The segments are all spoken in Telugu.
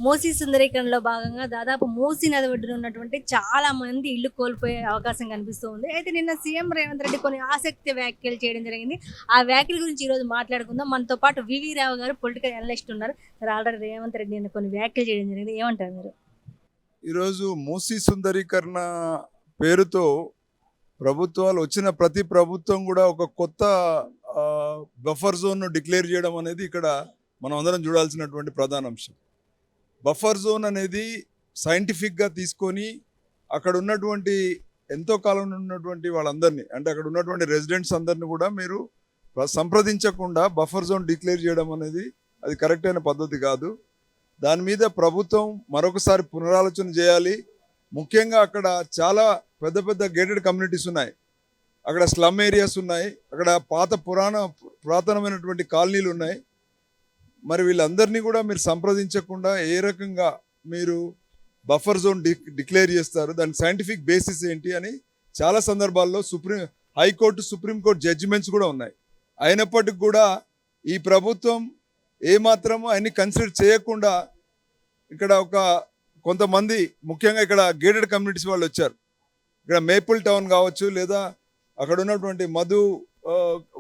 మూసీ సుందరీకరణలో భాగంగా దాదాపు మూసీ నది ఒడ్డున ఉన్నటువంటి చాలా మంది ఇల్లు కోల్పోయే అవకాశం కనిపిస్తూ ఉంది. అయితే నిన్న సీఎం రేవంత్ రెడ్డి కొన్ని ఆసక్తి వ్యాఖ్యలు చేయడం జరిగింది. ఆ వ్యాఖ్యల గురించి ఈరోజు మాట్లాడుకుందాం. మనతో పాటు వివి రావు గారు పొలిటికల్ అనలిస్ట్ ఉన్నారు. ఆల్రెడీ రేవంత్ రెడ్డి నిన్న కొన్ని వ్యాఖ్యలు చేయడం జరిగింది. ఏమంటారు మీరు? ఈరోజు మూసీ సుందరీకరణ పేరుతో ప్రభుత్వాలు వచ్చిన ప్రతి ప్రభుత్వం కూడా ఒక కొత్త బఫర్ జోన్ను డిక్లేర్ చేయడం అనేది ఇక్కడ మనం అందరం చూడాల్సినటువంటి ప్రధాన అంశం. బఫర్ జోన్ అనేది సైంటిఫిక్గా తీసుకొని అక్కడ ఉన్నటువంటి ఎంతో కాలం ఉన్నటువంటి వాళ్ళందరినీ, అంటే అక్కడ ఉన్నటువంటి రెసిడెంట్స్ అందరినీ కూడా మీరు సంప్రదించకుండా బఫర్ జోన్ డిక్లేర్ చేయడం అనేది అది కరెక్ట్ అయిన పద్ధతి కాదు. దాని మీద ప్రభుత్వం మరొకసారి పునరాలోచన చేయాలి. ముఖ్యంగా అక్కడ చాలా పెద్ద పెద్ద గేటెడ్ కమ్యూనిటీస్ ఉన్నాయి, అక్కడ స్లమ్ ఏరియాస్ ఉన్నాయి, అక్కడ పురాతనమైనటువంటి కాలనీలు ఉన్నాయి. మరి వీళ్ళందరినీ కూడా మీరు సంప్రదించకుండా ఏ రకంగా మీరు బఫర్ జోన్ డిక్లేర్ చేస్తారు, దానికి సైంటిఫిక్ బేసిస్ ఏంటి అని చాలా సందర్భాల్లో హైకోర్టు సుప్రీంకోర్టు జడ్జిమెంట్స్ కూడా ఉన్నాయి. అయినప్పటికీ కూడా ఈ ప్రభుత్వం ఏమాత్రము అన్ని కన్సిడర్ చేయకుండా ఇక్కడ కొంతమంది ముఖ్యంగా ఇక్కడ గేటెడ్ కమ్యూనిటీస్ వాళ్ళు వచ్చారు. ఇక్కడ మేపుల్ టౌన్ కావచ్చు, లేదా అక్కడ ఉన్నటువంటి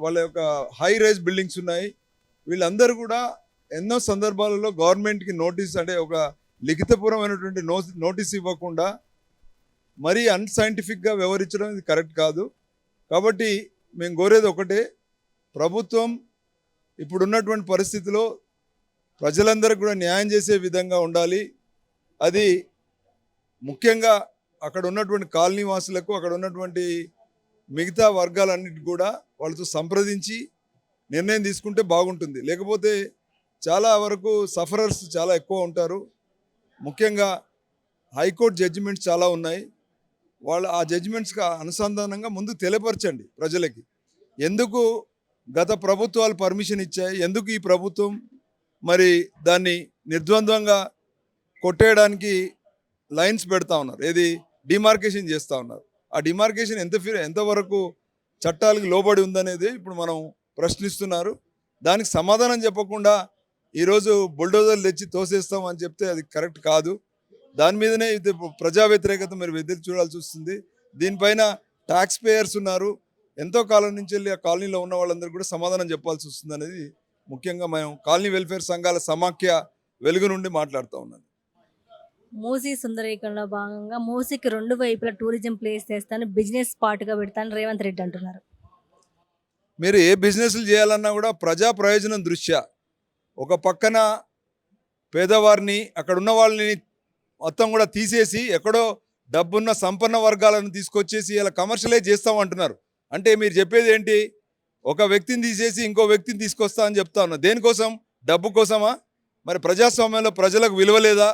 వాళ్ళ యొక్క హై రైజ్ బిల్డింగ్స్ ఉన్నాయి. వీళ్ళందరూ కూడా ఎన్నో సందర్భాలలో గవర్నమెంట్కి నోటీస్, అంటే ఒక లిఖితపూర్వమైనటువంటి నోటీస్ ఇవ్వకుండా మరీ అన్సైంటిఫిక్గా వ్యవహరించడం ఇది కరెక్ట్ కాదు. కాబట్టి మేము కోరేది ఒకటే, ప్రభుత్వం ఇప్పుడున్నటువంటి పరిస్థితిలో ప్రజలందరికీ కూడా న్యాయం చేసే విధంగా ఉండాలి. అది ముఖ్యంగా అక్కడ ఉన్నటువంటి కాలనీ వాసులకు, అక్కడ ఉన్నటువంటి మిగతా వర్గాలన్నిటి కూడా వాళ్ళతో సంప్రదించి నిర్ణయం తీసుకుంటే బాగుంటుంది. లేకపోతే చాలా వరకు సఫరర్స్ చాలా ఎక్కువ ఉంటారు. ముఖ్యంగా హైకోర్టు జడ్జిమెంట్స్ చాలా ఉన్నాయి. వాళ్ళు ఆ జడ్జిమెంట్స్కి అనుసంధానంగా ముందు తెలియపరచండి ప్రజలకి. ఎందుకు గత ప్రభుత్వాలు పర్మిషన్ ఇచ్చాయి, ఎందుకు ఈ ప్రభుత్వం మరి దాన్ని నిర్ద్వంద్వంగా కొట్టేయడానికి లైన్స్ పెడతా ఉన్నారు, ఏది డిమార్కేషన్ చేస్తూ ఉన్నారు. ఆ డిమార్కేషన్ ఎంతవరకు చట్టాలకు లోబడి ఉందనేది ఇప్పుడు మనం ప్రశ్నిస్తున్నారు. దానికి సమాధానం చెప్పకుండా ఈరోజు బుల్డోజర్లు తెచ్చి తోసేస్తామని చెప్తే అది కరెక్ట్ కాదు. దాని మీదనే ఇది ప్రజా వ్యతిరేకత మీరు ఎదురు చూడాల్సి వస్తుంది. దీనిపైన ట్యాక్స్ పేయర్స్ ఉన్నారు, ఎంతో కాలం నుంచి వెళ్ళి ఆ కాలనీలో ఉన్న వాళ్ళందరూ కూడా సమాధానం చెప్పాల్సి వస్తుంది అనేది ముఖ్యంగా మేము కాలనీ వెల్ఫేర్ సంఘాల సమాఖ్య వెలుగు నుండి మాట్లాడుతూ ఉన్నాను. మూసీ సుందరీకరణలో భాగంగా మూసీకి రెండు వైపులా టూరిజం ప్లేస్ చేస్తాను, బిజినెస్ స్పాట్గా పెడతాను రేవంత్ రెడ్డి అంటున్నారు. మీరు ఏ బిజినెస్లు చేయాలన్నా కూడా ప్రజా ప్రయోజనం దృష్ట్యా ఒక పక్కన పేదవారిని, అక్కడ ఉన్న వాళ్ళని మొత్తం కూడా తీసేసి ఎక్కడో డబ్బున్న సంపన్న వర్గాలను తీసుకొచ్చేసి ఇలా కమర్షియలైజ్ చేస్తామంటున్నారు. అంటే మీరు చెప్పేది ఏంటి? ఒక వ్యక్తిని తీసేసి ఇంకో వ్యక్తిని తీసుకొస్తా అని చెప్తా ఉన్నా. దేనికోసం? డబ్బు కోసమా? మరి ప్రజాస్వామ్యంలో ప్రజలకు విలువ లేదా?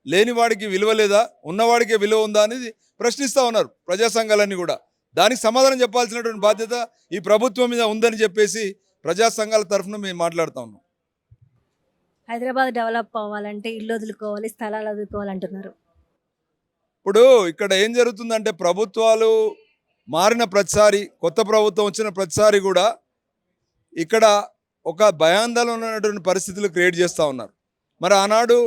లేనివాడికి విలువ లేదా? ఉన్నవాడికే విలువ ఉందా అనేది ప్రశ్నిస్తూ ఉన్నారు ప్రజా సంఘాలన్నీ కూడా. దానికి సమాధానం చెప్పాల్సినటువంటి బాధ్యత ఈ ప్రభుత్వం మీద ఉందని చెప్పేసి ప్రజా సంఘాల తరఫున మేము మాట్లాడుతూ ఉన్నాం. హైదరాబాద్ డెవలప్ అవ్వాలంటే ఇల్లు వదులుకోవాలి, స్థలాలు వదులుకోవాలంటున్నారు. ఇప్పుడు ఇక్కడ ఏం జరుగుతుందంటే ప్రభుత్వాలు మారిన ప్రతిసారి, కొత్త ప్రభుత్వం వచ్చిన ప్రతిసారి కూడా ఇక్కడ ఒక భయాందోళన ఉన్నటువంటి పరిస్థితులు క్రియేట్ చేస్తూ ఉన్నారు. మరి ఆనాడు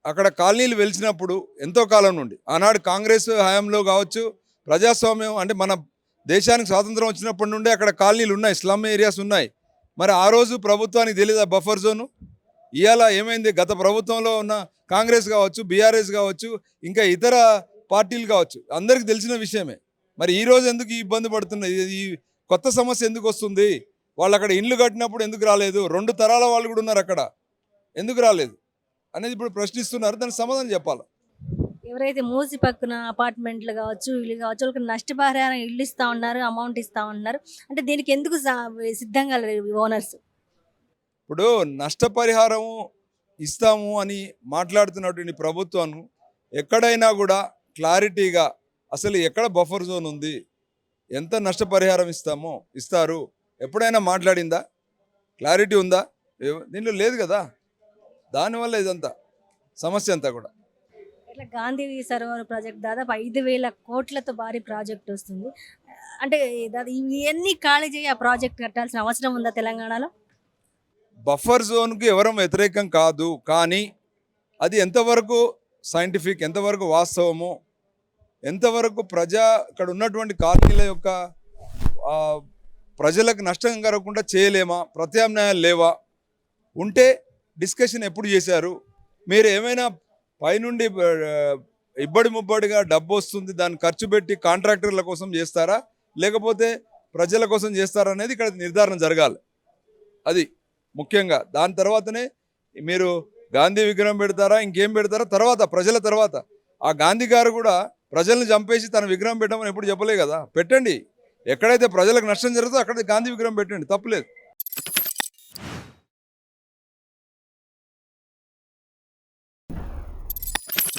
అక్కడ కాలనీలు వెలిచినప్పుడు ఎంతో కాలం నుండి, ఆనాడు కాంగ్రెస్ హయాంలో కావచ్చు, ప్రజాస్వామ్యం అంటే మన దేశానికి స్వాతంత్రం వచ్చినప్పటి నుండి అక్కడ కాలనీలు ఉన్నాయి, స్లమ్ ఏరియాస్ ఉన్నాయి. మరి ఆ రోజు ప్రభుత్వానికి తెలియదా బఫర్ జోను? ఇవాళ ఏమైంది? గత ప్రభుత్వంలో ఉన్న కాంగ్రెస్ కావచ్చు, బీఆర్ఎస్ కావచ్చు, ఇంకా ఇతర పార్టీలు కావచ్చు, అందరికీ తెలిసిన విషయమే. మరి ఈరోజు ఎందుకు ఈ ఇబ్బంది పడుతున్నది? ఈ కొత్త సమస్య ఎందుకు వస్తుంది? వాళ్ళు అక్కడ ఇండ్లు కట్టినప్పుడు ఎందుకు రాలేదు? 2 తరాల వాళ్ళు కూడా ఉన్నారు అక్కడ, ఎందుకు రాలేదు అనేది ఇప్పుడు ప్రశ్నిస్తున్నారు. దానికి సమాధానం చెప్పాలి. ఎవరైతే మూసి పక్కన అపార్ట్మెంట్లు కావచ్చు, ఇల్లు కావచ్చు, వాళ్ళకి నష్టపరిహారం ఇల్లు ఇస్తూ ఉన్నారు, అమౌంట్ ఇస్తూ ఉన్నారు. అంటే దీనికి ఎందుకు సిద్ధంగా లేరు ఓనర్స్? ఇప్పుడు నష్టపరిహారం ఇస్తాము అని మాట్లాడుతున్నటువంటి ప్రభుత్వం ఎక్కడైనా కూడా క్లారిటీగా అసలు ఎక్కడ బఫర్ జోన్ ఉంది, ఎంత నష్టపరిహారం ఇస్తారు ఎప్పుడైనా మాట్లాడిందా? క్లారిటీ ఉందా? దీనిలో లేదు కదా. దానివల్ల ఇదంతా సమస్య అంతా కూడా. ఇట్లా గాంధీ సరోవర్ ప్రాజెక్ట్ దాదాపు 5,000 కోట్లతో భారీ ప్రాజెక్ట్ వస్తుంది. అంటే ఇవన్నీ ఖాళీ చేయి ఆ ప్రాజెక్ట్ కట్టాల్సిన అవసరం ఉందా తెలంగాణలో? బఫర్ జోన్కి ఎవరం వ్యతిరేకం కాదు, కానీ అది ఎంతవరకు సైంటిఫిక్, ఎంతవరకు వాస్తవము, ఎంతవరకు అక్కడ ఉన్నటువంటి కాలనీల యొక్క ప్రజలకు నష్టం కలగకుండా చేయలేమా, ప్రత్యామ్నాయాలు లేవా, ఉంటే డిస్కషన్ ఎప్పుడు చేశారు, మీరు ఏమైనా పైనుండి ఇబ్బడి ముబ్బడిగా డబ్బు వస్తుంది దాన్ని ఖర్చు పెట్టి కాంట్రాక్టర్ల కోసం చేస్తారా లేకపోతే ప్రజల కోసం చేస్తారా అనేది ఇక్కడ నిర్ధారణ జరగాలి. అది ముఖ్యంగా. దాని తర్వాతనే మీరు గాంధీ విగ్రహం పెడతారా ఇంకేం పెడతారా తర్వాత ప్రజల తర్వాత. ఆ గాంధీ గారు కూడా ప్రజల్ని చంపేసి తన విగ్రహం పెట్టమని ఎప్పుడు చెప్పలే కదా. పెట్టండి, ఎక్కడైతే ప్రజలకు నష్టం జరుగుతుందో అక్కడ గాంధీ విగ్రహం పెట్టండి, తప్పులేదు.